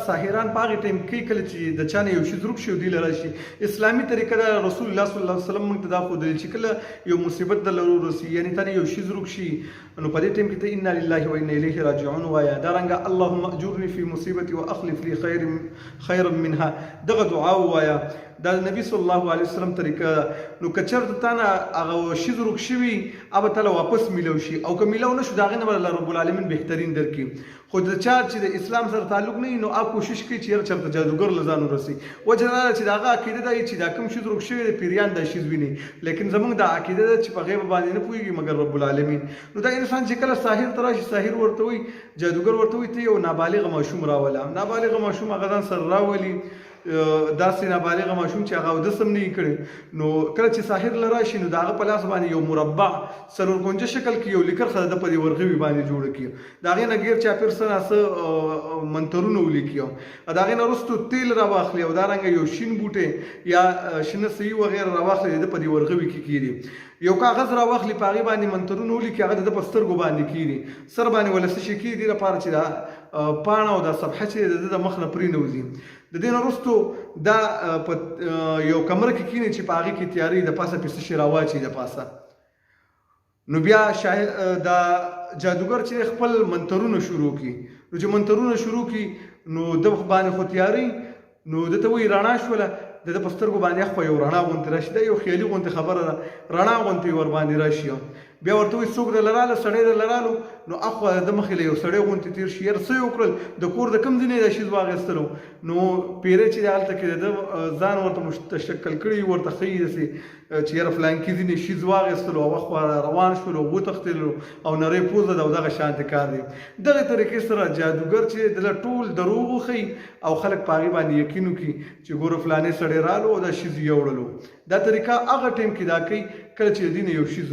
ساحران په هغې ټایم کې کله چې د چا نه یو شي ورک شي او دوی له راشي اسلامي طریقه ده رسول الله صلی الله علیه وسلم موږ ته دا ښودلي چې کله یو مصیبت درله ورسي یعنې تا نه یو شي ورک شي نو په دې ټایم کې ته انا لله و انا الیه راجعون وایه دارنګه اللهم اجرني فی مصیبتي واخلف لي خیرا منها دغه دعا ووایه دا د نبی صلی الله علیه وسلم طریقه ده نو که چېرته تا نه هغه شي ورک شوي هغه به تاله واپس میلو شي او که میلو نه شو د هغې نه به الله رب العالمین بهترین درکړي خو د چا چې د اسلام سره تعلق نه وي نو هغه کوشش کوي چې یاره چېرته جادوګر له ځان ورسي وجه دا ده چې د هغه عقیده دا چې دا کوم شي ورک شوی دی پیریان دا شیز ویني لیکن زموږ دا عقیده ده چې په غیب باندې نه پوهېږي مګر رب العالمین نو دا انسان چې کله ساحر ته راشي ساحر ورته وایي جادوګر ورته وایي ته یو نابالغه ماشوم راوله نابالغه ماشوم هغه ځان سره راولي داسې نابالغه ماشوم چې هغه اودس هم نه وي کړی نو کله چې ساحر له راشي نو د هغه په لاس باندې یو مربع څلور کونجه شکل کې یو لیکر ښه ده په دې ورغوي باندې جوړه کړي د هغې نه ګیر چاپېر څه څه منترونه ولیکي د هغې نه وروستو تیل راواخلي او دارنګه یو شین بوټی یا شنه سهي وغیره راواخلي د ده په دې ورغوي کې کېږي یو کاغذ راواخلي په هغې باندې منترونه ولیکي هغه د ده په سترګو باندې کېږي سر باندې وله څه شي کېږي دې لپاره چې دا پاڼه او دا صفحه چې د ده د مخ نه پرېنوځي د دې نه وروستو دا په یو کمره کې کښېني چې په هغې کې تیارې د پاسه پې څه شي راواچي د پاسه نو بیا دا جادوګر چې خپل منترونه شروع کړي نو چې منترونه شروع کړي نو د باندې خو تیارې نو ده ته وایي رڼا شوله د ده په سترګو باندې خو یو رڼا غوندې راشي دا یو خیالي غوندې خبره ده رڼا غوندې ور باندې راشي بیا ورته وایي څوک درله راله سړی درله رالو نو اخوا د مخې له یو سړی غوندې تېر شي یاره څه یې وکړل د کور د کوم ځای نه دا شیز واخیستلو نو پیری چې دی هلته کې د ده ځان ورته متشکل کړي ورته ښیي داسې چې یاره فلانکي ځینې شیز واخیستلو او اخوا روان شولو وتښتېدلو او نرۍ پوزه ده او دغه شانتې کار دی دغې طریقې سره جادوګر چې دله ټول دروغ وښیي او خلک په هغې باندې یقین وکړي چې ګوره فلانې سړی رالو او دا شیز یې وړلو دا طریقه هغه ټایم کې دا کوي کله چې د دې نه یو شیز